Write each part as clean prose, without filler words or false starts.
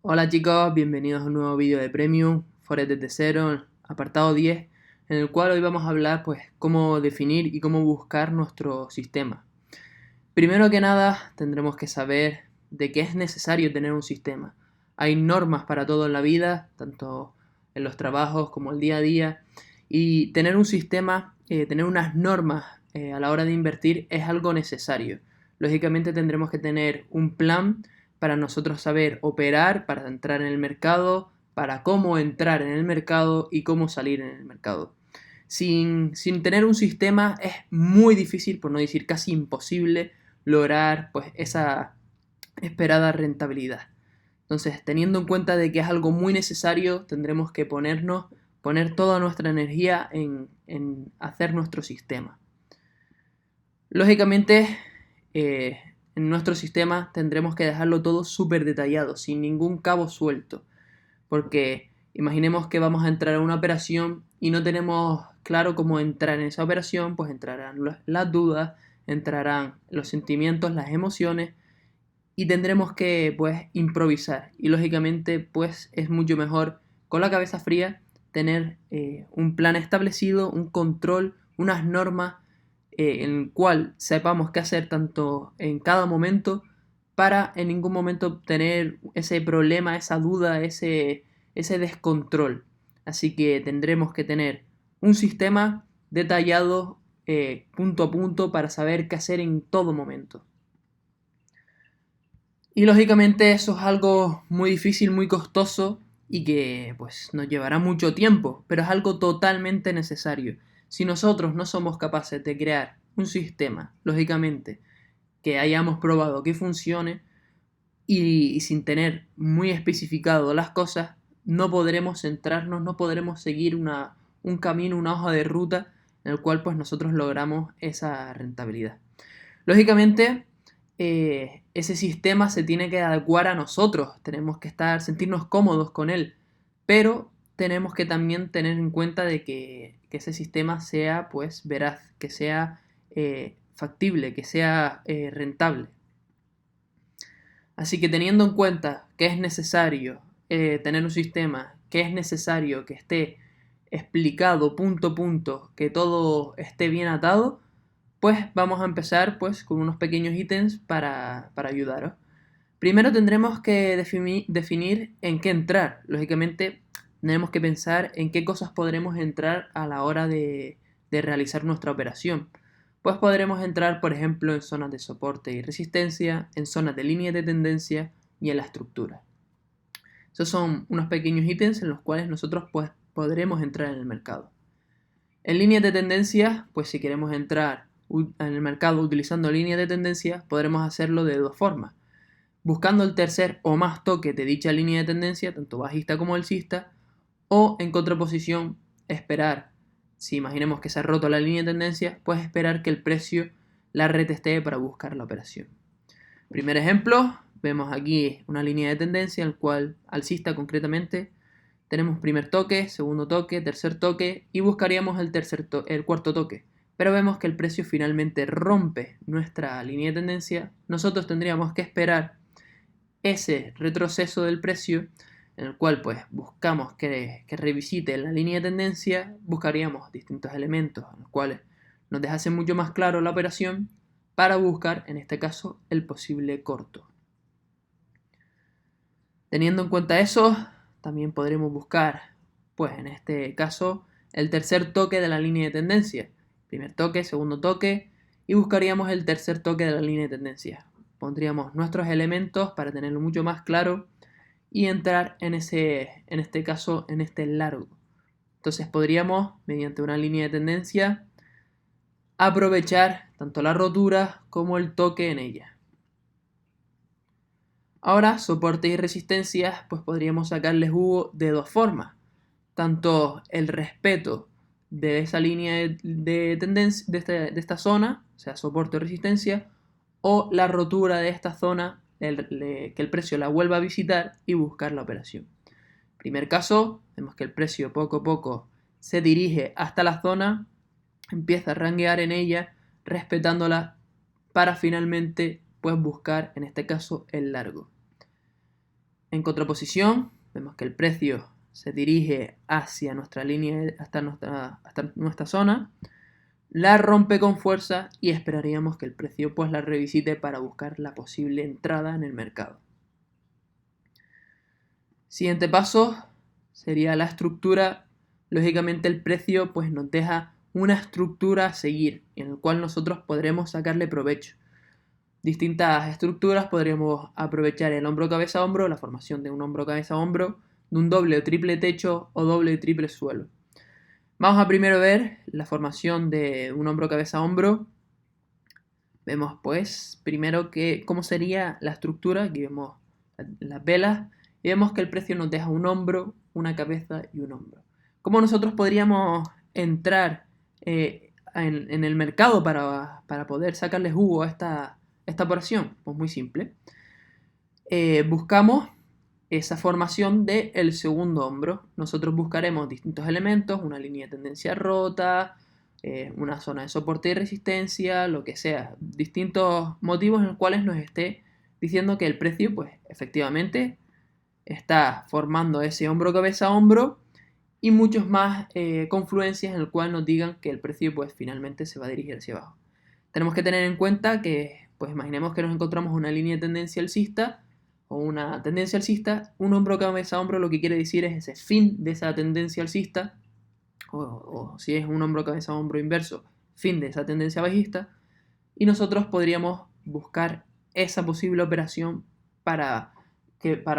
Hola chicos, bienvenidos a un nuevo vídeo de Premium Forex desde cero, apartado 10, en el cual hoy vamos a hablar pues cómo definir y cómo buscar nuestro sistema. Primero que nada tendremos que saber de qué es necesario tener un sistema. Hay normas para todo en la vida, tanto en los trabajos como el día a día, y tener un sistema, tener unas normas a la hora de invertir es algo necesario. Lógicamente tendremos que tener un plan para nosotros saber operar, para entrar en el mercado, para cómo entrar en el mercado y cómo salir en el mercado. Sin tener un sistema es muy difícil, por no decir casi imposible, lograr pues esa esperada rentabilidad. Entonces, teniendo en cuenta de que es algo muy necesario, tendremos que poner toda nuestra energía en hacer nuestro sistema. Lógicamente, en nuestro sistema tendremos que dejarlo todo súper detallado, sin ningún cabo suelto, porque imaginemos que vamos a entrar a una operación y no tenemos claro cómo entrar en esa operación, pues entrarán las dudas, entrarán los sentimientos, las emociones, y tendremos que pues improvisar. Y lógicamente pues es mucho mejor con la cabeza fría tener un plan establecido, un control, unas normas en el cual sepamos qué hacer tanto en cada momento para en ningún momento tener ese problema, esa duda, ese descontrol. Así que tendremos que tener un sistema detallado punto a punto para saber qué hacer en todo momento. Y lógicamente eso es algo muy difícil, muy costoso y que pues nos llevará mucho tiempo, pero es algo totalmente necesario. Si nosotros no somos capaces de crear un sistema, lógicamente, que hayamos probado que funcione y sin tener muy especificado las cosas, no podremos centrarnos, no podremos seguir un camino, una hoja de ruta en el cual pues nosotros logramos esa rentabilidad. Lógicamente, ese sistema se tiene que adecuar a nosotros, tenemos que sentirnos cómodos con él, pero tenemos que también tener en cuenta de que ese sistema sea pues veraz, que sea factible, que sea rentable. Así que teniendo en cuenta que es necesario tener un sistema, que es necesario que esté explicado punto a punto, que todo esté bien atado, pues vamos a empezar pues con unos pequeños ítems para ayudaros. Primero tendremos que definir en qué entrar. Lógicamente tenemos que pensar en qué cosas podremos entrar a la hora de realizar nuestra operación. Pues podremos entrar, por ejemplo, en zonas de soporte y resistencia, en zonas de línea de tendencia y en la estructura. Esos son unos pequeños ítems en los cuales nosotros pues podremos entrar en el mercado. En líneas de tendencia, pues si queremos entrar en el mercado utilizando líneas de tendencia, podremos hacerlo de dos formas. Buscando el tercer o más toque de dicha línea de tendencia, tanto bajista como alcista, o en contraposición, esperar. Si imaginemos que se ha roto la línea de tendencia, pues esperar que el precio la retestee para buscar la operación. Primer ejemplo, vemos aquí una línea de tendencia en la cual alcista concretamente tenemos primer toque, segundo toque, tercer toque y buscaríamos el cuarto toque. Pero vemos que el precio finalmente rompe nuestra línea de tendencia. Nosotros tendríamos que esperar ese retroceso del precio en el cual pues buscamos que revisite la línea de tendencia, buscaríamos distintos elementos en los cuales nos dejasen mucho más claro la operación para buscar en este caso el posible corto. Teniendo en cuenta eso, también podremos buscar, pues en este caso, el tercer toque de la línea de tendencia. Primer toque, segundo toque, y buscaríamos el tercer toque de la línea de tendencia. Pondríamos nuestros elementos para tenerlo mucho más claro y entrar en este caso, en este largo. Entonces podríamos, mediante una línea de tendencia, aprovechar tanto la rotura como el toque en ella. Ahora, soporte y resistencias, pues podríamos sacarles jugo de dos formas. Tanto el respeto de esa línea de tendencia, de esta zona, o sea, soporte o resistencia, o la rotura de esta zona, que el precio la vuelva a visitar y buscar la operación. Primer caso, vemos que el precio poco a poco se dirige hasta la zona, empieza a ranguear en ella, respetándola para finalmente pues buscar en este caso el largo. En contraposición, vemos que el precio se dirige hacia nuestra línea, hasta nuestra zona, la rompe con fuerza y esperaríamos que el precio pues la revisite para buscar la posible entrada en el mercado. Siguiente paso sería la estructura. Lógicamente el precio pues nos deja una estructura a seguir en la cual nosotros podremos sacarle provecho. Distintas estructuras podríamos aprovechar el hombro cabeza hombro, la formación de un hombro cabeza hombro, de un doble o triple techo o doble o triple suelo. Vamos a primero ver la formación de un hombro cabeza hombro. Vemos pues primero cómo sería la estructura. Aquí vemos las velas y vemos que el precio nos deja un hombro, una cabeza y un hombro. ¿Cómo nosotros podríamos entrar en el mercado para poder sacarle jugo a esta operación? Pues muy simple. Buscamos esa formación del segundo hombro. Nosotros buscaremos distintos elementos, una línea de tendencia rota, una zona de soporte y resistencia, lo que sea, distintos motivos en los cuales nos esté diciendo que el precio pues efectivamente está formando ese hombro cabeza hombro y muchos más confluencias en el cual nos digan que el precio pues finalmente se va a dirigir hacia abajo. Tenemos que tener en cuenta que pues imaginemos que nos encontramos una línea de tendencia alcista o una tendencia alcista, un hombro cabeza hombro lo que quiere decir es ese fin de esa tendencia alcista, o si es un hombro cabeza hombro inverso, fin de esa tendencia bajista, y nosotros podríamos buscar esa posible operación para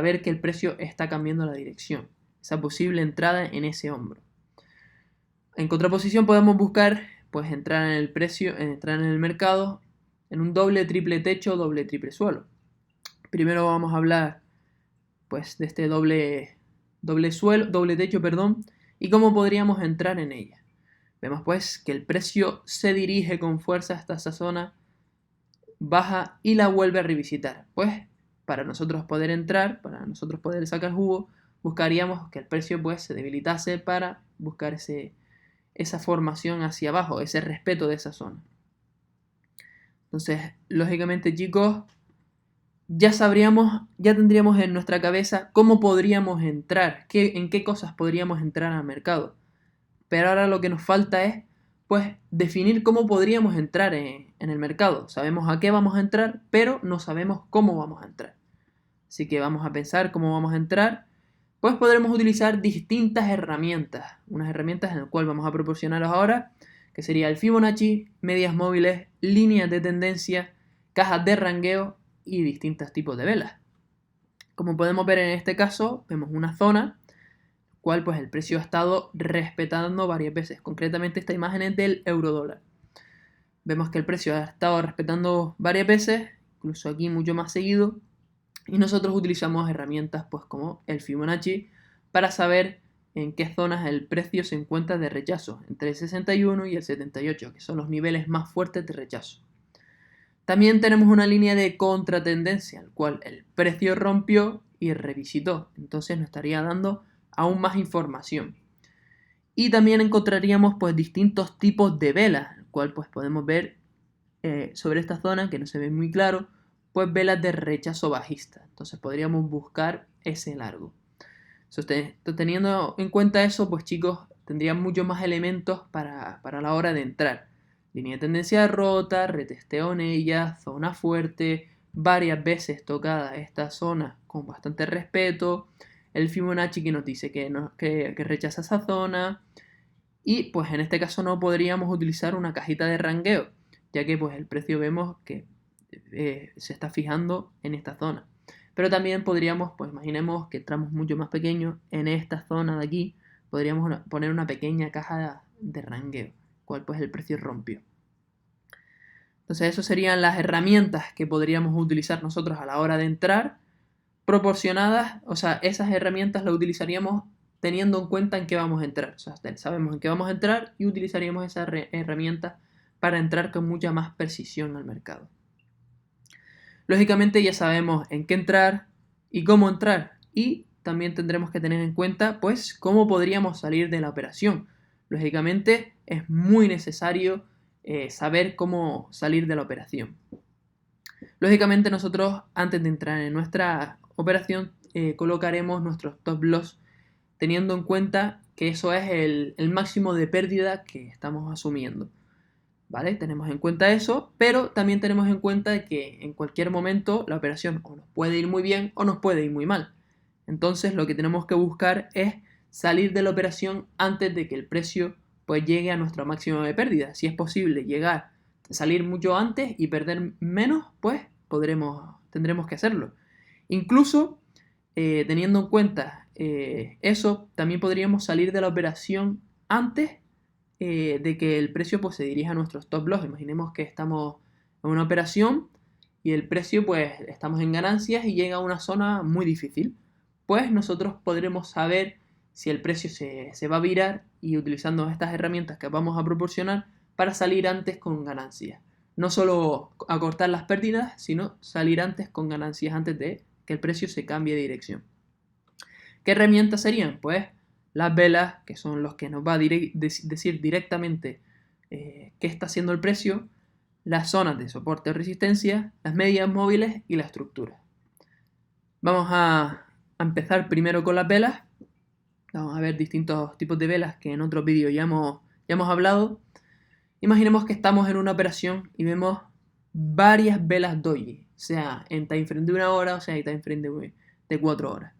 ver que el precio está cambiando la dirección, esa posible entrada en ese hombro. En contraposición podemos buscar pues entrar en el precio, entrar en el mercado en un doble triple techo, doble triple suelo. Primero vamos a hablar pues de este doble techo, y cómo podríamos entrar en ella. Vemos pues que el precio se dirige con fuerza hasta esa zona, baja y la vuelve a revisitar. Pues para nosotros poder entrar, para nosotros poder sacar jugo, buscaríamos que el precio pues se debilitase para buscar esa formación hacia abajo, ese respeto de esa zona. Entonces, lógicamente, chicos, ya tendríamos en nuestra cabeza cómo podríamos entrar, en qué cosas podríamos entrar al mercado. Pero ahora lo que nos falta es, pues, definir cómo podríamos entrar en el mercado. Sabemos a qué vamos a entrar, pero no sabemos cómo vamos a entrar. Así que vamos a pensar cómo vamos a entrar. Pues podremos utilizar distintas herramientas. Unas herramientas en las cuales vamos a proporcionaros ahora, que sería el Fibonacci, medias móviles, líneas de tendencia, cajas de rangueo y distintos tipos de velas. Como podemos ver en este caso, vemos una zona, cual pues el precio ha estado respetando varias veces. Concretamente esta imagen es del euro dólar. Vemos que el precio ha estado respetando varias veces, incluso aquí mucho más seguido, y nosotros utilizamos herramientas pues como el Fibonacci para saber en qué zonas el precio se encuentra de rechazo, entre el 61 y el 78, que son los niveles más fuertes de rechazo. También tenemos una línea de contratendencia, el cual el precio rompió y revisitó, entonces nos estaría dando aún más información. Y también encontraríamos pues distintos tipos de velas, el cual pues podemos ver sobre esta zona que no se ve muy claro, pues velas de rechazo bajista. Entonces podríamos buscar ese largo. Teniendo en cuenta eso, pues chicos, tendrían muchos más elementos para la hora de entrar. Línea de tendencia rota, retesteo en ella, zona fuerte, varias veces tocada esta zona con bastante respeto, el Fibonacci que nos dice que rechaza esa zona, y pues en este caso no podríamos utilizar una cajita de rangueo, ya que pues el precio vemos que se está fijando en esta zona. Pero también podríamos, pues imaginemos que entramos mucho más pequeño en esta zona de aquí, podríamos poner una pequeña caja de rangueo, cual pues el precio rompió. Entonces esas serían las herramientas que podríamos utilizar nosotros a la hora de entrar, proporcionadas, o sea, esas herramientas las utilizaríamos teniendo en cuenta en qué vamos a entrar. O sea, sabemos en qué vamos a entrar y utilizaríamos esas herramientas para entrar con mucha más precisión al mercado. Lógicamente ya sabemos en qué entrar y cómo entrar, y también tendremos que tener en cuenta pues cómo podríamos salir de la operación. Lógicamente es muy necesario saber cómo salir de la operación. Lógicamente nosotros antes de entrar en nuestra operación colocaremos nuestros stop loss teniendo en cuenta que eso es el máximo de pérdida que estamos asumiendo. ¿Vale? Tenemos en cuenta eso, pero también tenemos en cuenta que en cualquier momento la operación o nos puede ir muy bien o nos puede ir muy mal. Entonces lo que tenemos que buscar es salir de la operación antes de que el precio pues llegue a nuestro máximo de pérdida. Si es posible llegar, salir mucho antes y perder menos, pues tendremos que hacerlo. Incluso teniendo en cuenta eso, también podríamos salir de la operación antes de que el precio pues, se dirija a nuestros stop loss. Imaginemos que estamos en una operación y el precio pues estamos en ganancias y llega a una zona muy difícil. Pues nosotros podremos saber si el precio se va a virar y utilizando estas herramientas que vamos a proporcionar para salir antes con ganancias. No solo acortar las pérdidas, sino salir antes con ganancias antes de que el precio se cambie de dirección. ¿Qué herramientas serían? Pues las velas, que son los que nos va a decir directamente qué está haciendo el precio, las zonas de soporte o resistencia, las medias móviles y la estructura. Vamos a empezar primero con las velas. Vamos a ver distintos tipos de velas que en otros vídeos ya hemos hablado. Imaginemos que estamos en una operación y vemos varias velas doji, sea en time frame de 1 hora o sea en time frame de 4 horas.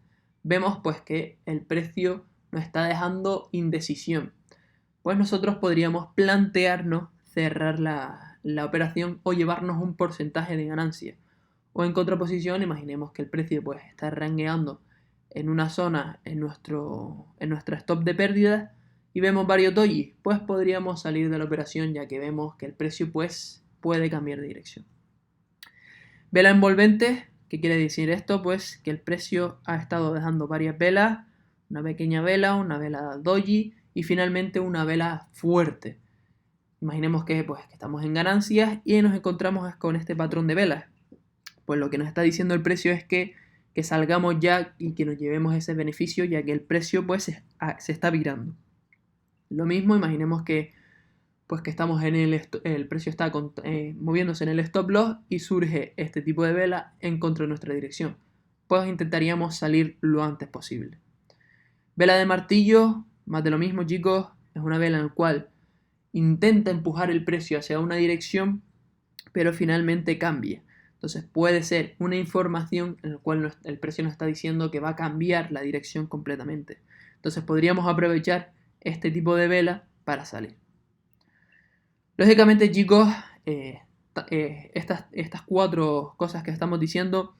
Vemos pues que el precio nos está dejando indecisión. Pues nosotros podríamos plantearnos cerrar la operación o llevarnos un porcentaje de ganancia. O en contraposición, imaginemos que el precio pues está rangueando en una zona en nuestra stop de pérdidas y vemos varios doji, pues podríamos salir de la operación ya que vemos que el precio pues puede cambiar de dirección. Vela envolvente, ¿qué quiere decir esto? Pues que el precio ha estado dejando varias velas, una pequeña vela, una vela doji y finalmente una vela fuerte. Imaginemos que estamos en ganancias y nos encontramos con este patrón de velas. Pues lo que nos está diciendo el precio es que salgamos ya y que nos llevemos ese beneficio ya que el precio pues se está virando. Lo mismo, imaginemos que estamos en el precio está moviéndose en el stop loss y surge este tipo de vela en contra de nuestra dirección. Pues intentaríamos salir lo antes posible. Vela de martillo, más de lo mismo chicos, es una vela en la cual intenta empujar el precio hacia una dirección, pero finalmente cambia. Entonces puede ser una información en la cual el precio nos está diciendo que va a cambiar la dirección completamente. Entonces podríamos aprovechar este tipo de vela para salir. Lógicamente chicos, estas 4 cosas que estamos diciendo,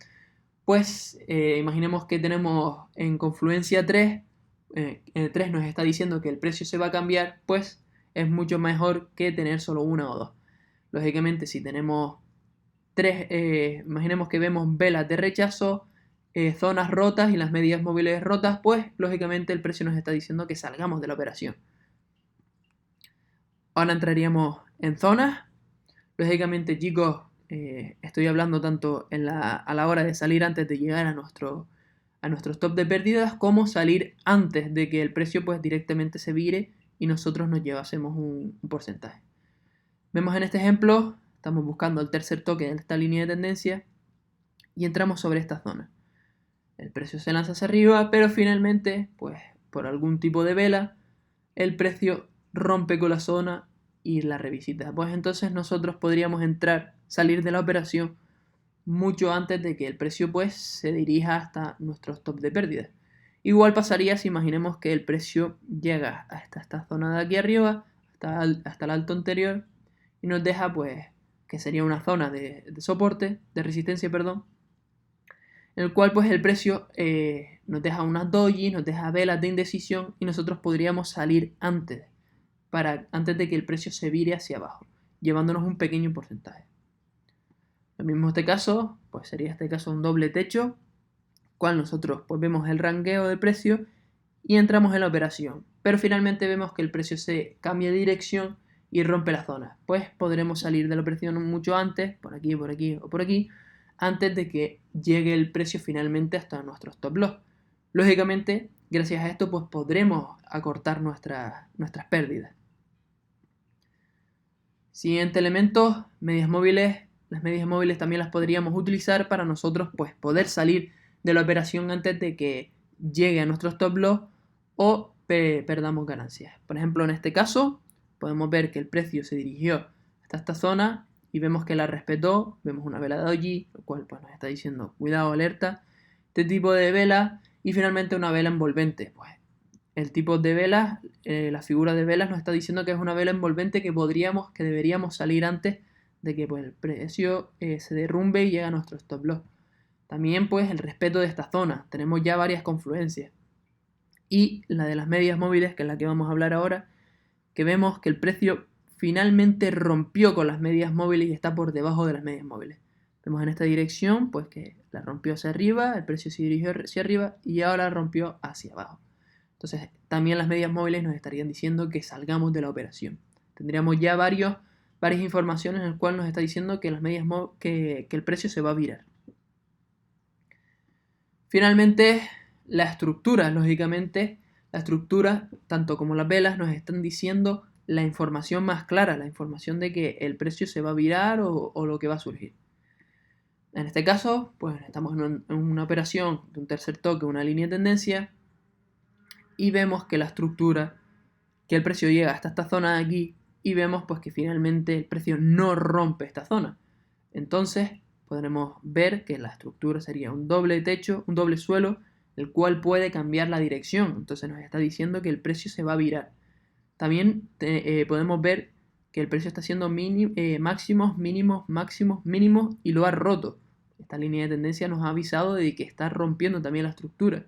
pues imaginemos que tenemos en confluencia 3, el 3 nos está diciendo que el precio se va a cambiar, pues es mucho mejor que tener solo 1 o 2. Lógicamente si tenemos 3, imaginemos que vemos velas de rechazo, zonas rotas y las medias móviles rotas, pues lógicamente el precio nos está diciendo que salgamos de la operación. Ahora entraríamos en zonas. Lógicamente chicos, estoy hablando tanto a la hora de salir antes de llegar a nuestro stop de pérdidas como salir antes de que el precio pues directamente se vire y nosotros nos llevásemos un porcentaje. Vemos en este ejemplo, estamos buscando el tercer toque de esta línea de tendencia y entramos sobre esta zona. El precio se lanza hacia arriba, pero finalmente, pues por algún tipo de vela, el precio rompe con la zona y la revisita. Pues entonces nosotros podríamos salir de la operación mucho antes de que el precio pues se dirija hasta nuestro stop de pérdida. Igual pasaría si imaginemos que el precio llega hasta esta zona de aquí arriba, hasta el alto anterior, y nos deja pues que sería una zona de soporte, de resistencia, perdón, en el cual pues el precio nos deja unas doji, nos deja velas de indecisión y nosotros podríamos salir antes de que el precio se vire hacia abajo, llevándonos un pequeño porcentaje. Lo mismo en este caso, pues sería este caso un doble techo, cual nosotros pues vemos el rangueo del precio y entramos en la operación, pero finalmente vemos que el precio se cambia de dirección y rompe la zona, pues podremos salir de la operación mucho antes, por aquí o por aquí, antes de que llegue el precio finalmente hasta nuestro stop loss. Lógicamente, gracias a esto, pues podremos acortar nuestras pérdidas. Siguiente elemento, medias móviles. Las medias móviles también las podríamos utilizar para nosotros pues poder salir de la operación antes de que llegue a nuestro stop loss o perdamos ganancias. Por ejemplo, en este caso podemos ver que el precio se dirigió hasta esta zona y vemos que la respetó. Vemos una vela de doji, lo cual pues, nos está diciendo cuidado, alerta. Este tipo de vela y finalmente una vela envolvente. Pues el tipo de velas, la figura de velas nos está diciendo que es una vela envolvente que deberíamos salir antes de que pues, el precio se derrumbe y llegue a nuestro stop loss. También pues el respeto de esta zona. Tenemos ya varias confluencias. Y la de las medias móviles, que es la que vamos a hablar ahora, que vemos que el precio finalmente rompió con las medias móviles y está por debajo de las medias móviles. Vemos en esta dirección pues que la rompió hacia arriba, el precio se dirigió hacia arriba y ahora rompió hacia abajo. Entonces también las medias móviles nos estarían diciendo que salgamos de la operación. Tendríamos ya varias informaciones en las cuales nos está diciendo que, que el precio se va a virar. Finalmente, la estructura, lógicamente, la estructura, tanto como las velas, nos están diciendo la información más clara, la información de que el precio se va a virar o lo que va a surgir. En este caso, pues estamos en una operación de un tercer toque, una línea de tendencia, y vemos que la estructura, que el precio llega hasta esta zona de aquí, y vemos pues que finalmente el precio no rompe esta zona. Entonces podremos ver que la estructura sería un doble techo, un doble suelo, el cual puede cambiar la dirección. Entonces nos está diciendo que el precio se va a virar. También podemos ver que el precio está haciendo máximos, mínimos, máximos, mínimos y lo ha roto. Esta línea de tendencia nos ha avisado de que está rompiendo también la estructura.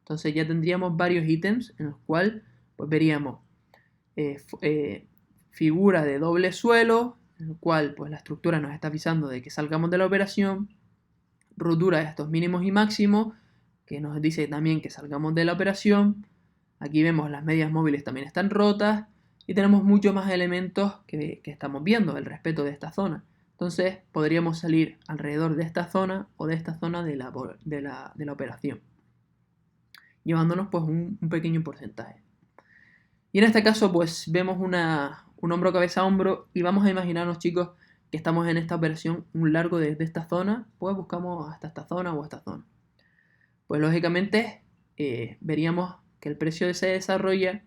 Entonces ya tendríamos varios ítems en los cuales pues, veríamos figura de doble suelo, en el cual pues, la estructura nos está avisando de que salgamos de la operación, rotura de estos mínimos y máximos, que nos dice también que salgamos de la operación. Aquí vemos las medias móviles también están rotas y tenemos muchos más elementos que estamos viendo, el respeto de esta zona. Entonces podríamos salir alrededor de esta zona o de esta zona de la operación, llevándonos pues un pequeño porcentaje. Y en este caso pues vemos un hombro cabeza a hombro y vamos a imaginarnos, chicos, que estamos en esta operación un largo desde esta zona, pues buscamos hasta esta zona o esta zona. Pues lógicamente veríamos que el precio se desarrolla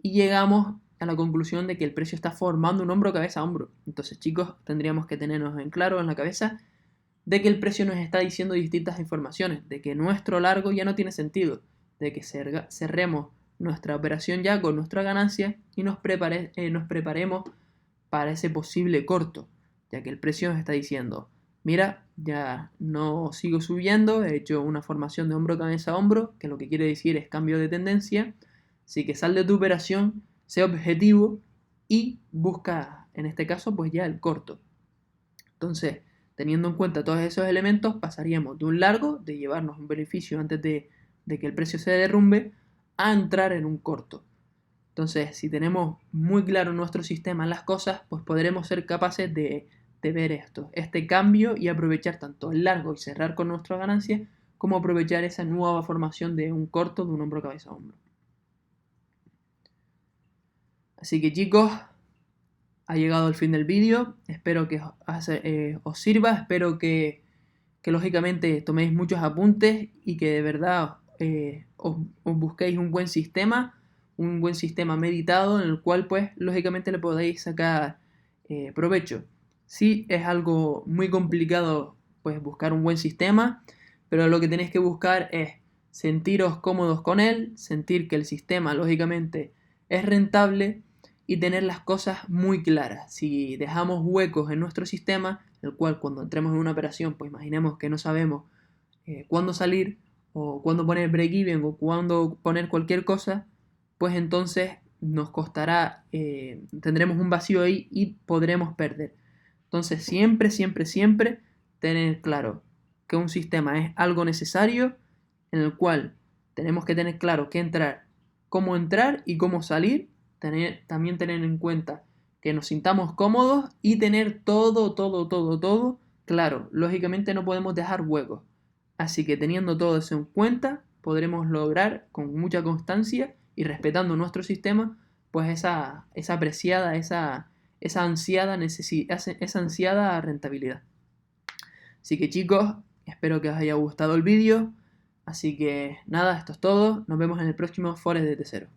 y llegamos a la conclusión de que el precio está formando un hombro cabeza a hombro. Entonces, chicos, tendríamos que tenernos en claro en la cabeza de que el precio nos está diciendo distintas informaciones, de que nuestro largo ya no tiene sentido, de que cerremos nuestra operación ya con nuestra ganancia y nos preparemos para ese posible corto, ya que el precio nos está diciendo, mira, ya no sigo subiendo, he hecho una formación de hombro cabeza a hombro, que lo que quiere decir es cambio de tendencia, así que sal de tu operación, sé objetivo y busca, en este caso, pues ya el corto. Entonces, teniendo en cuenta todos esos elementos, pasaríamos de un largo, de llevarnos un beneficio antes de que el precio se derrumbe, a entrar en un corto. Entonces, si tenemos muy claro en nuestro sistema las cosas, pues podremos ser capaces de ver este cambio y aprovechar tanto el largo y cerrar con nuestra ganancia, como aprovechar esa nueva formación de un corto de un hombro cabeza a hombro. Así que chicos, ha llegado el fin del vídeo, espero que os sirva, espero que lógicamente toméis muchos apuntes y que de verdad os busquéis un buen sistema meditado en el cual pues lógicamente le podéis sacar provecho. Sí, es algo muy complicado pues buscar un buen sistema, pero lo que tenéis que buscar es sentiros cómodos con él, sentir que el sistema lógicamente es rentable y tener las cosas muy claras. Si dejamos huecos en nuestro sistema, el cual cuando entremos en una operación, pues imaginemos que no sabemos cuándo salir o cuándo poner break-even o cuándo poner cualquier cosa, pues entonces nos costará, tendremos un vacío ahí y podremos perder. Entonces siempre, siempre, siempre tener claro que un sistema es algo necesario en el cual tenemos que tener claro qué entrar, cómo entrar y cómo salir. También tener en cuenta que nos sintamos cómodos y tener todo claro. Lógicamente no podemos dejar huecos. Así que teniendo todo eso en cuenta, podremos lograr con mucha constancia y respetando nuestro sistema, pues esa apreciada, esa ansiada rentabilidad. Así que chicos, espero que os haya gustado el vídeo. Así que nada, esto es todo. Nos vemos en el próximo Forex de T0.